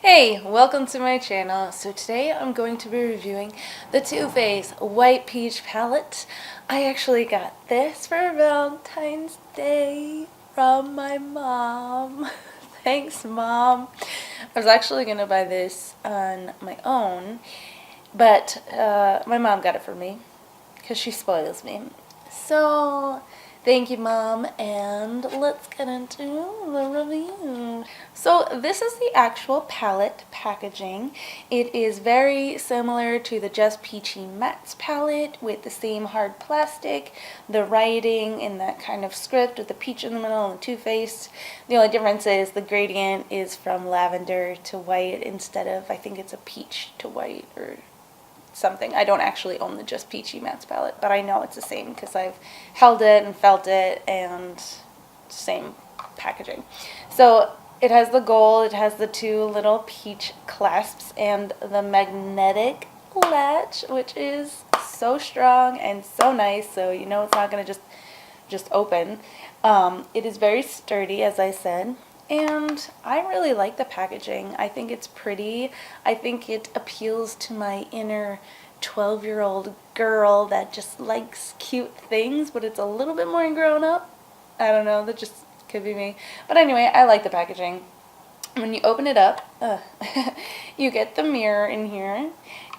Hey, welcome to my channel. So today I'm going to be reviewing the Too Faced White Peach palette. I actually got this for Valentine's Day from my mom. Thanks, Mom. I was actually going to buy this on my own, but my mom got it for me because she spoils me. So thank you, Mom, and let's get into the review. So this is the actual palette packaging. It is very similar to the Just Peachy Mattes palette with the same hard plastic, the writing in that kind of script with the peach in the middle and the Too Faced. The only difference is the gradient is from lavender to white instead of, I think it's a peach to white or something. I don't actually own the Just Peachy Mattes palette, but I know it's the same because I've held it and felt it, and same packaging. So it has the gold, it has the two little peach clasps, and the magnetic latch, which is so strong and so nice, so you know it's not going to just open. It is very sturdy, as I said. And I really like the packaging. I think it's pretty. I think it appeals to my inner 12-year-old girl that just likes cute things, but it's a little bit more grown up. I don't know, that just could be me. But anyway, I like the packaging. When you open it up, you get the mirror in here,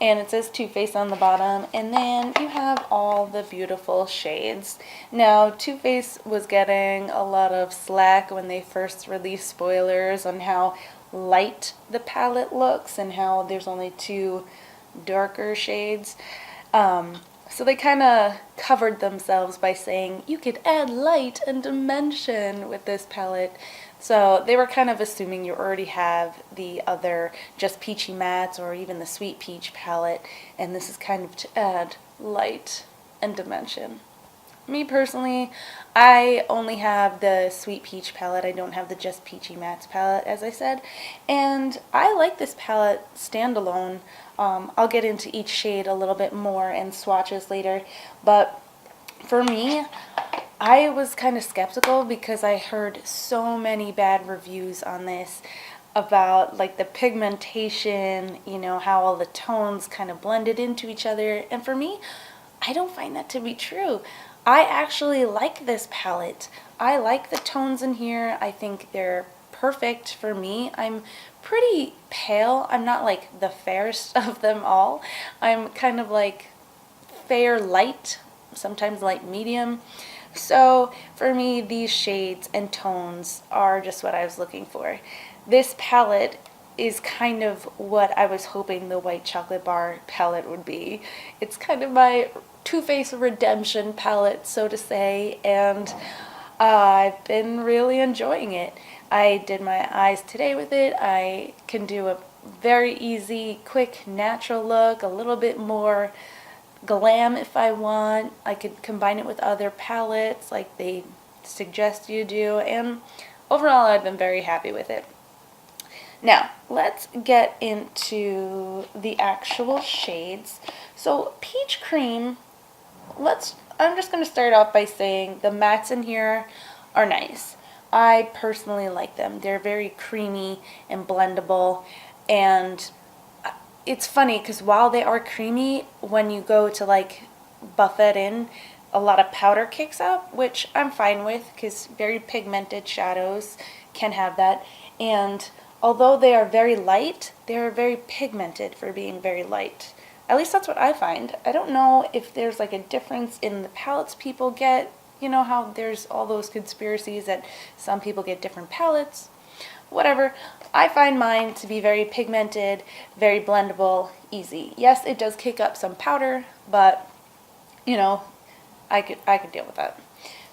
and it says Too Faced on the bottom, and then you have all the beautiful shades. Now, Too Faced was getting a lot of slack when they first released spoilers on how light the palette looks and how there's only two darker shades. So they kind of covered themselves by saying you could add light and dimension with this palette. So they were kind of assuming you already have the other Just Peachy Mattes or even the Sweet Peach palette, and this is kind of to add light and dimension. Me personally, I only have the Sweet Peach palette. I don't have the Just Peachy Mattes palette, as I said, and I like this palette standalone. I'll get into each shade a little bit more and swatches later, but for me, I was kind of skeptical because I heard so many bad reviews on this about like the pigmentation, you know, how all the tones kind of blended into each other, and for me, I don't find that to be true. I actually like this palette. I like the tones in here. I think they're perfect for me. I'm pretty pale. I'm not like the fairest of them all. I'm kind of like fair light, sometimes light medium. So for me, these shades and tones are just what I was looking for. This palette is kind of what I was hoping the white chocolate bar palette would be. It's kind of my Too Faced redemption palette, so to say, and I've been really enjoying it. I did my eyes today with it. I can do a very easy, quick, natural look, a little bit more glam if I want. I could combine it with other palettes like they suggest you do, and overall I've been very happy with it. Now, let's get into the actual shades. So, Peach Cream, I'm just going to start off by saying the mattes in here are nice. I personally like them. They're very creamy and blendable, and it's funny because while they are creamy, when you go to like buff it in, a lot of powder kicks up, which I'm fine with because very pigmented shadows can have that. And although they are very light, they are very pigmented for being very light. At least that's what I find. I don't know if there's like a difference in the palettes people get. You know how there's all those conspiracies that some people get different palettes. Whatever. I find mine to be very pigmented, very blendable, easy. Yes, it does kick up some powder, but you know, I could deal with that.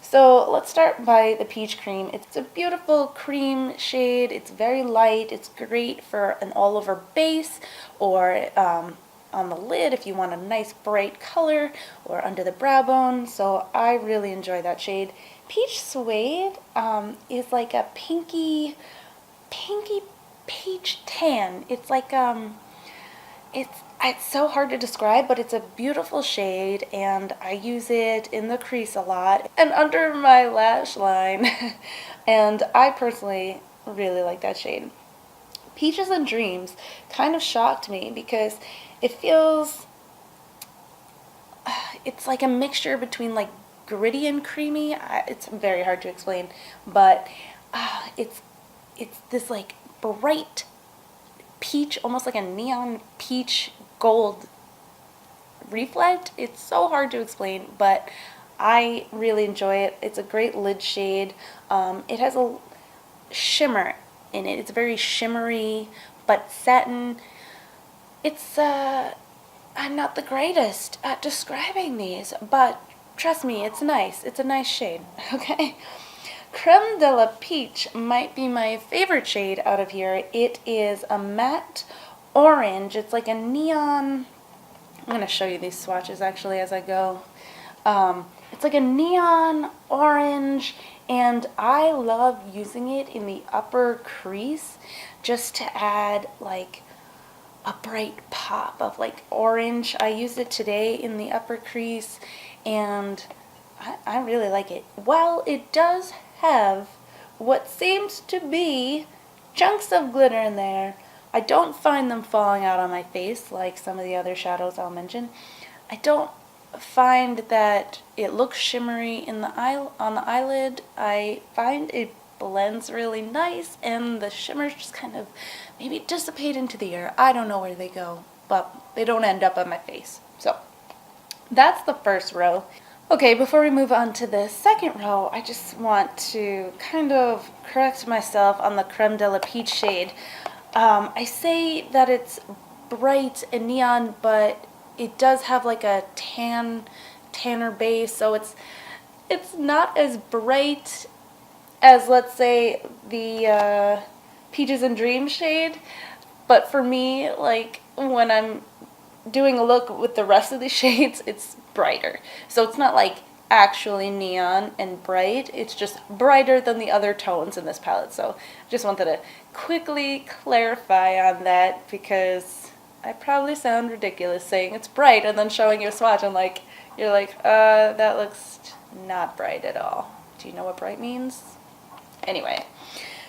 So let's start by the Peach Cream. It's a beautiful cream shade. It's very light. It's great for an all-over base or on the lid if you want a nice bright color, or under the brow bone. So I really enjoy that shade. Peach Suede is like a pinky peach tan. It's like it's so hard to describe, but it's a beautiful shade, and I use it in the crease a lot and under my lash line. And I personally really like that shade. Peaches and Dreams kind of shocked me because it feels, it's like a mixture between like gritty and creamy. It's very hard to explain, but it's this like bright peach, almost like a neon peach gold reflect. It's so hard to explain, but I really enjoy it. It's a great lid shade. It has a shimmer in it. It's very shimmery, but satin. It's I'm not the greatest at describing these, but trust me, it's nice. It's a nice shade, okay? Creme de la Peach might be my favorite shade out of here. It is a matte orange. It's like a neon, I'm going to show you these swatches actually as I go. It's like a neon orange, and I love using it in the upper crease just to add like a bright pop of like orange. I used it today in the upper crease, and I really like it. While it does have what seems to be chunks of glitter in there, I don't find them falling out on my face like some of the other shadows I'll mention. I don't find that it looks shimmery in the on the eyelid. I find it blends really nice, and the shimmers just kind of maybe dissipate into the air. I don't know where they go, but they don't end up on my face. So that's the first row. Okay, before we move on to the second row, I just want to kind of correct myself on the Creme de la Peach shade. I say that it's bright and neon, but it does have like a tanner base, so it's not as bright as, let's say, the Peaches and Dream shade. But for me, like when I'm doing a look with the rest of the shades, it's brighter. So it's not like actually neon and bright, it's just brighter than the other tones in this palette. So I just wanted to quickly clarify on that, because I probably sound ridiculous saying it's bright and then showing you a swatch and like you're like, that looks not bright at all. Do you know what bright means? Anyway,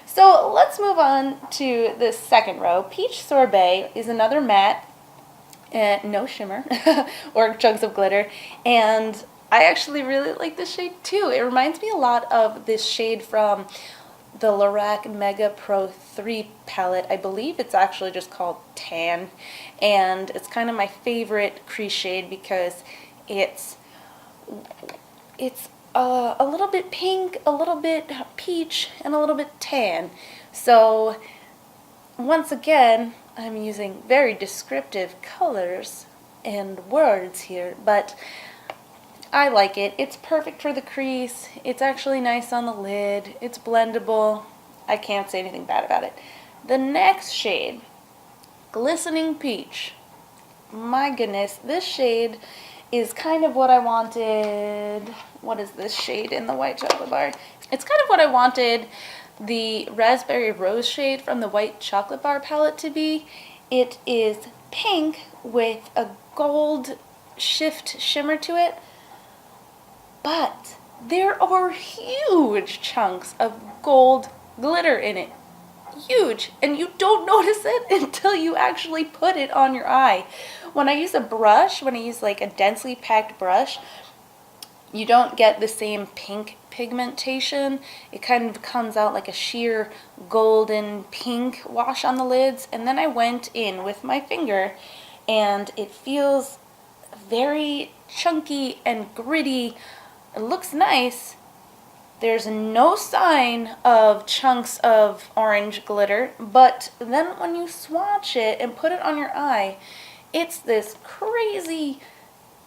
so let's move on to the second row. Peach Sorbet is another matte, no shimmer or chunks of glitter, and I actually really like this shade too. It reminds me a lot of this shade from the Lorac Mega Pro 3 palette. I believe it's actually just called Tan, and it's kind of my favorite crease shade because it's a little bit pink, a little bit peach, and a little bit tan. So once again, I'm using very descriptive colors and words here, but I like it. It's perfect for the crease. It's actually nice on the lid. It's blendable. I can't say anything bad about it. The next shade, Glistening Peach. My goodness, this shade is kind of what I wanted. What is this shade in the white chocolate bar? It's kind of what I wanted the Raspberry Rose shade from the white chocolate bar palette to be. It is pink with a gold shift shimmer to it, but there are huge chunks of gold glitter in it. Huge, and you don't notice it until you actually put it on your eye. When I use a brush, when I use like a densely packed brush, you don't get the same pink pigmentation. It kind of comes out like a sheer golden pink wash on the lids. And then I went in with my finger, and it feels very chunky and gritty. It looks nice. There's no sign of chunks of orange glitter, but then when you swatch it and put it on your eye, it's this crazy,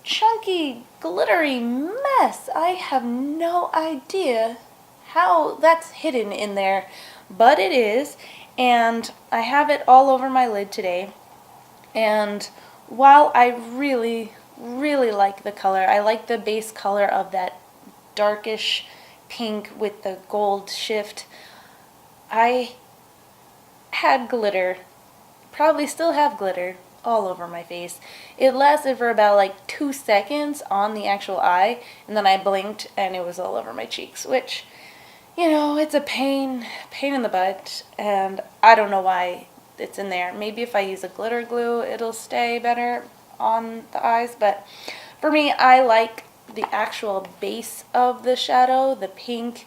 chunky, glittery mess. I have no idea how that's hidden in there, but it is, and I have it all over my lid today. And while I really, really like the color, I like the base color of that darkish pink with the gold shift, I had glitter, probably still have glitter, all over my face. It lasted for about like 2 seconds on the actual eye, and then I blinked and it was all over my cheeks, which, you know, it's a pain in the butt, and I don't know why it's in there. Maybe if I use a glitter glue, it'll stay better on the eyes, but for me, I like the actual base of the shadow, the pink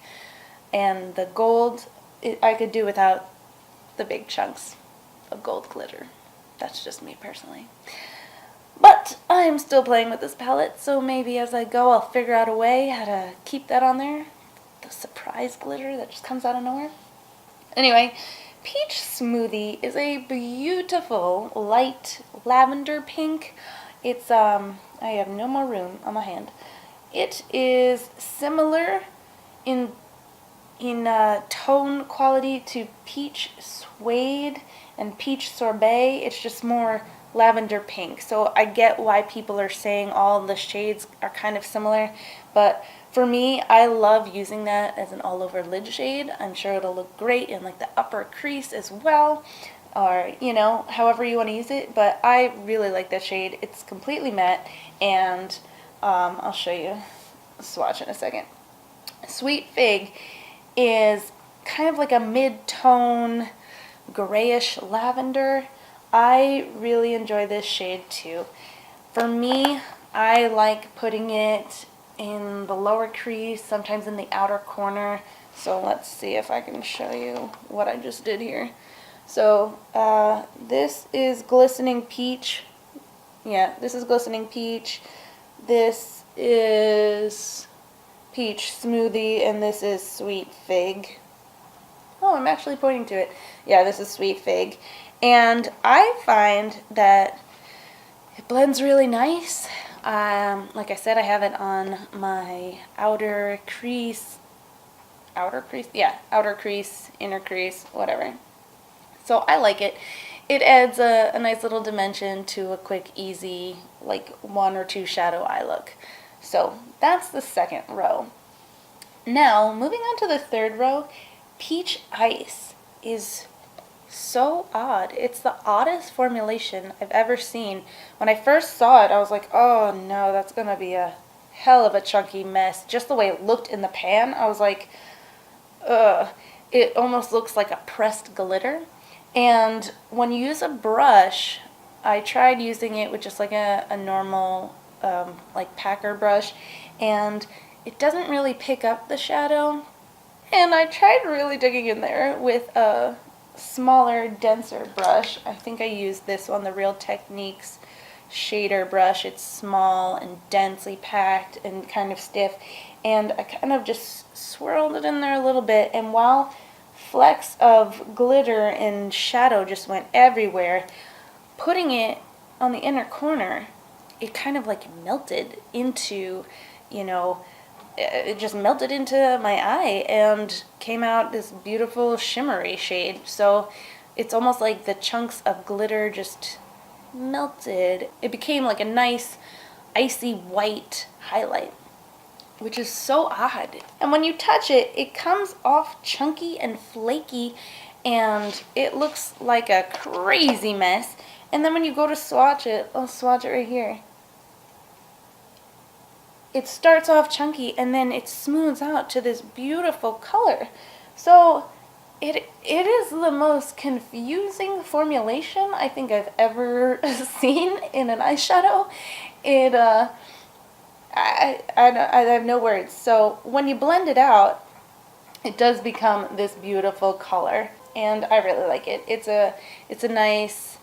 and the gold. I could do without the big chunks of gold glitter. That's just me personally. But I'm still playing with this palette, so maybe as I go, I'll figure out a way how to keep that on there. The surprise glitter that just comes out of nowhere. Anyway, Peach Smoothie is a beautiful light lavender pink. It's, I have no more room on my hand. It is similar in tone quality to Peach Suede and Peach Sorbet. It's just more lavender pink. So I get why people are saying all the shades are kind of similar, but for me, I love using that as an all-over lid shade. I'm sure it'll look great in like the upper crease as well, or, you know, however you want to use it, but I really like that shade. It's completely matte, and I'll show you a swatch in a second. Sweet Fig is kind of like a mid-tone grayish lavender. I really enjoy this shade too. For me, I like putting it in the lower crease, sometimes in the outer corner. So let's see if I can show you what I just did here. So this is Glistening Peach. Yeah, this is Glistening Peach. This is Peach Smoothie, and this is Sweet Fig. Oh, I'm actually pointing to it. Yeah, this is Sweet Fig. And I find that it blends really nice. Like I said, I have it on my outer crease, inner crease, whatever. So I like it. It adds a nice little dimension to a quick, easy, like 1 or 2 shadow eye look. So that's the second row. Now, moving on to the third row, Peach Ice is so odd. It's the oddest formulation I've ever seen. When I first saw it, I was like, oh no, that's gonna be a hell of a chunky mess. Just the way it looked in the pan, I was like, ugh. It almost looks like a pressed glitter. And when you use a brush, I tried using it with just like a normal like packer brush, and it doesn't really pick up the shadow. And I tried really digging in there with a smaller, denser brush. I think I used this one, the Real Techniques shader brush. It's small and densely packed and kind of stiff, and I kind of just swirled it in there a little bit, and while flecks of glitter and shadow just went everywhere, putting it on the inner corner, it kind of like melted into, you know, it just melted into my eye and came out this beautiful shimmery shade. So it's almost like the chunks of glitter just melted. It became like a nice icy white highlight, which is so odd. And when you touch it, it comes off chunky and flaky, and it looks like a crazy mess. And then when you go to swatch it, I'll swatch it right here. It starts off chunky and then it smooths out to this beautiful color. So it is the most confusing formulation I think I've ever seen in an eyeshadow. I have no words. So when you blend it out, it does become this beautiful color, and I really like it. It's a nice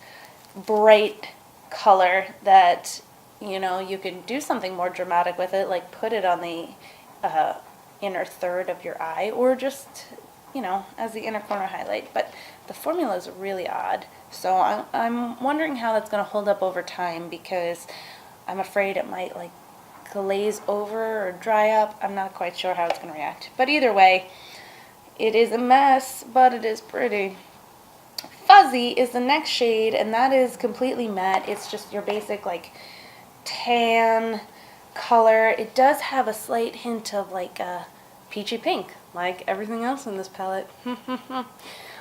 bright color that, you know, you can do something more dramatic with it, like put it on the inner third of your eye, or just, you know, as the inner corner highlight. But the formula is really odd, so I'm wondering how that's going to hold up over time, because I'm afraid it might like glaze over or dry up. I'm not quite sure how it's going to react. But either way, it is a mess, but it is pretty. Fuzzy is the next shade, and that is completely matte. It's just your basic like tan color. It does have a slight hint of like a peachy pink, like everything else in this palette.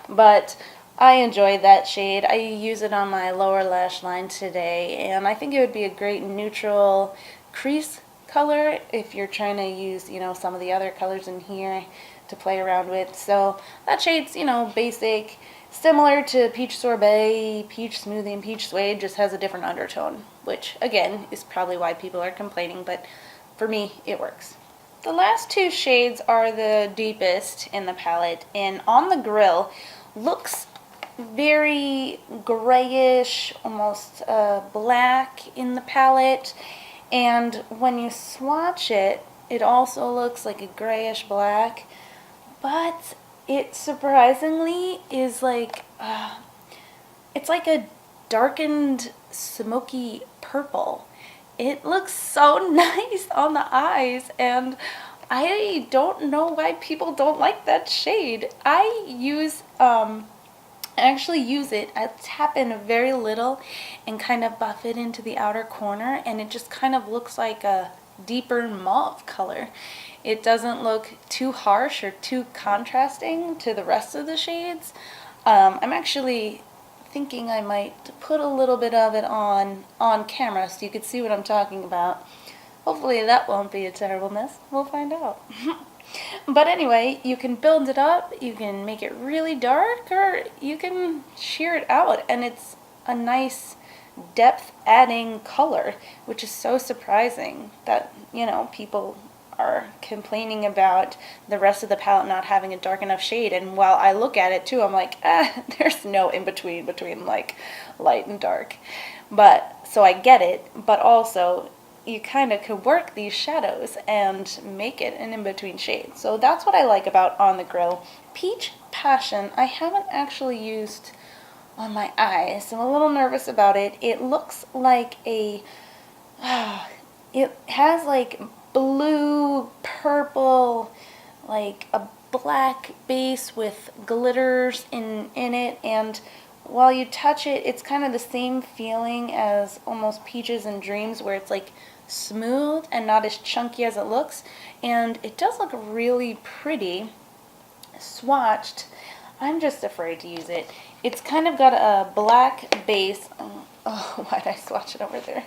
But I enjoy that shade. I use it on my lower lash line today, and I think it would be a great neutral crease color if you're trying to use, you know, some of the other colors in here to play around with. So that shade's, you know, basic, Similar to Peach Sorbet, Peach Smoothie, and Peach Suede, just has a different undertone, which again is probably why people are complaining, but for me it works. The last two shades are the deepest in the palette, and On the Grill looks very grayish, almost black in the palette, and when you swatch it, it also looks like a grayish black, but it surprisingly is like, it's like a darkened smoky purple. It looks so nice on the eyes, and I don't know why people don't like that shade. I actually use it. I tap in very little and kind of buff it into the outer corner, and it just kind of looks like a deeper mauve color. It doesn't look too harsh or too contrasting to the rest of the shades. I'm actually thinking I might put a little bit of it on camera so you could see what I'm talking about. Hopefully that won't be a terrible mess. We'll find out. But anyway, you can build it up, you can make it really dark, or you can sheer it out, and it's a nice depth adding color, which is so surprising that, you know, people are complaining about the rest of the palette not having a dark enough shade. And while I look at it too, I'm like, there's no in between like light and dark. But so I get it, but also you kind of could work these shadows and make it an in-between shade. So that's what I like about On the Grill. Peach Passion, I haven't actually used on my eyes. I'm a little nervous about it. It looks like a, it has like blue, purple, like a black base with glitters in it, and while you touch it, it's kind of the same feeling as almost Peaches and Dreams, where it's like smooth and not as chunky as it looks, and it does look really pretty swatched. I'm just afraid to use it. It's kind of got a black base. Oh, why did I swatch it over there?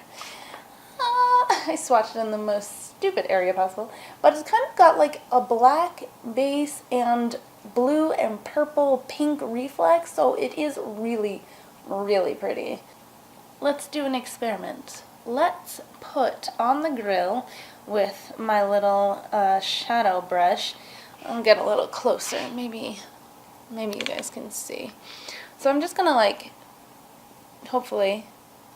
I swatched it in the most stupid area possible, but it's kind of got like a black base and blue and purple pink reflex, so it is really, really pretty. Let's do an experiment. Let's put On the Grill with my little shadow brush. I'll get a little closer, maybe you guys can see. So I'm just gonna, like, hopefully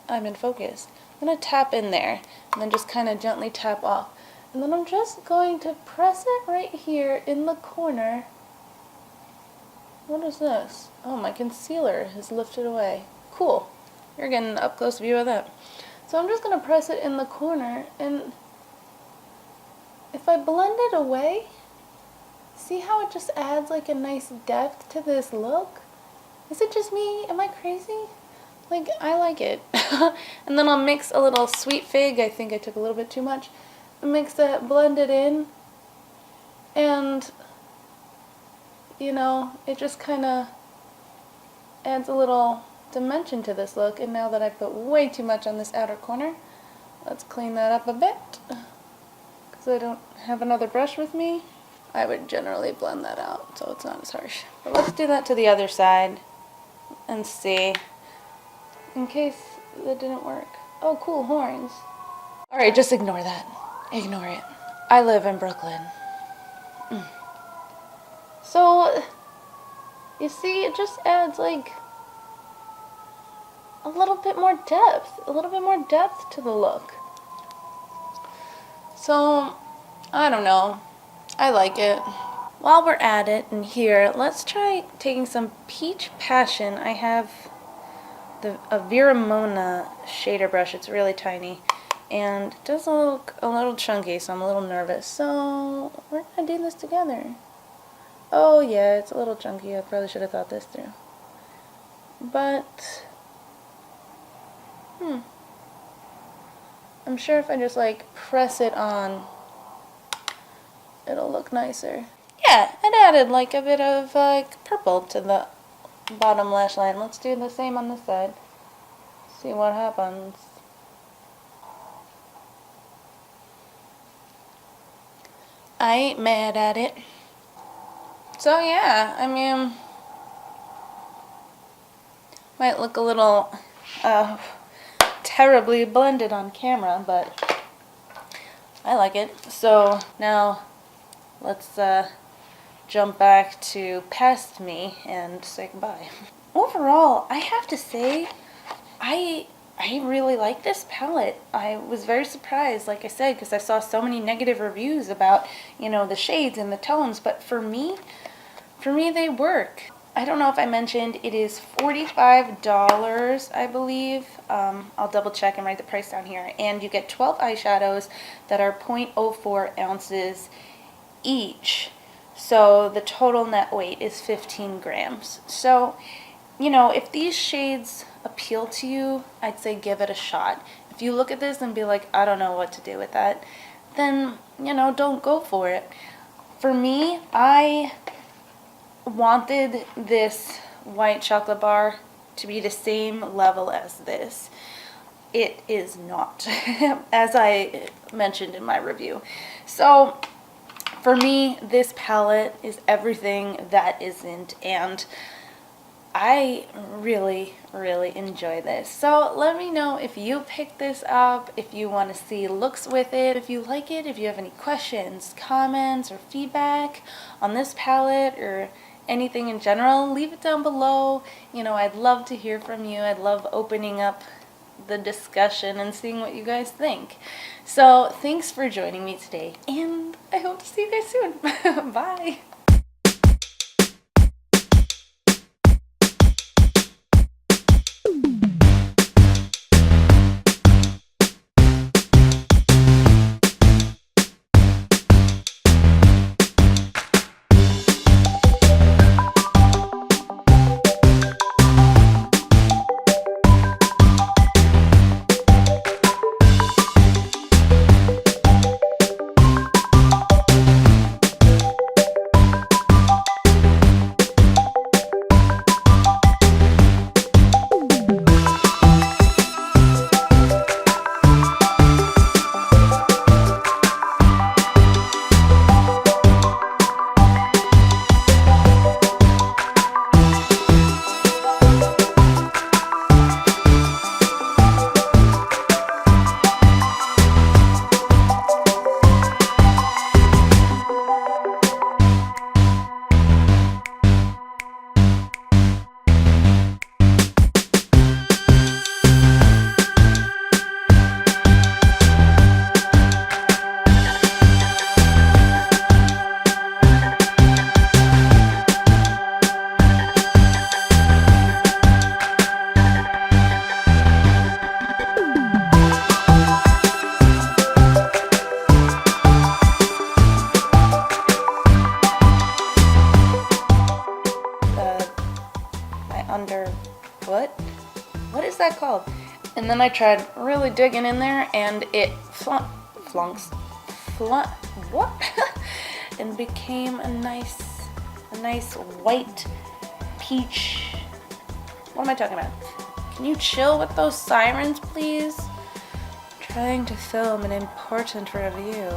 I'm in focus. I'm gonna tap in there and then just kind of gently tap off, and then I'm just going to press it right here in the corner. What is this? Oh, my concealer has lifted away. Cool. You're getting an up close view of that. So I'm just going to press it in the corner, and if I blend it away, see how it just adds like a nice depth to this look? Is it just me? Am I crazy? Like, I like it. And then I'll mix a little Sweet Fig. I think I took a little bit too much. Mix that, blend it in, and you know, it just kind of adds a little dimension to this look. And now that I put way too much on this outer corner, let's clean that up a bit, because I don't have another brush with me. I would generally blend that out so it's not as harsh. But let's do that to the other side and see, in case that didn't work. Oh, cool, horns. Alright, just ignore that. Ignore it. I live in Brooklyn. So, you see, it just adds like a little bit more depth to the look. So, I don't know. I like it. While we're at it in here, let's try taking some Peach Passion. I have a Vera Mona shader brush. It's really tiny, and it does look a little chunky, so I'm a little nervous. So, we're gonna do this together. Oh yeah, it's a little chunky. I probably should have thought this through. But, I'm sure if I just like press it on, it'll look nicer. Yeah, it added like a bit of like purple to the bottom lash line. Let's do the same on this side. See what happens. I ain't mad at it. So yeah, I mean, Might look a little terribly blended on camera, but I like it. So now let's jump back to past me and say goodbye. Overall, I have to say, I really like this palette. I was very surprised, like I said, because I saw so many negative reviews about, you know, the shades and the tones, but for me they work. I don't know if I mentioned, it is $45, I believe. I'll double check and write the price down here. And you get 12 eyeshadows that are 0.04 ounces each. So the total net weight is 15 grams. So, you know, if these shades appeal to you, I'd say give it a shot. If you look at this and be like, I don't know what to do with that, then, you know, don't go for it. For me, I wanted this white chocolate bar to be the same level as this. It is not, as I mentioned in my review. So for me, this palette is everything that isn't, and I really enjoy this. So let me know if you picked this up, if you want to see looks with it, if you like it, if you have any questions, comments, or feedback on this palette or anything in general, leave it down below. You know, I'd love to hear from you. I'd love opening up the discussion and seeing what you guys think. So thanks for joining me today, and I hope to see you guys soon. Bye. What is that called? And then I tried really digging in there, and it what? And became a nice white peach. What am I talking about? Can you chill with those sirens, please? Trying to film an important review.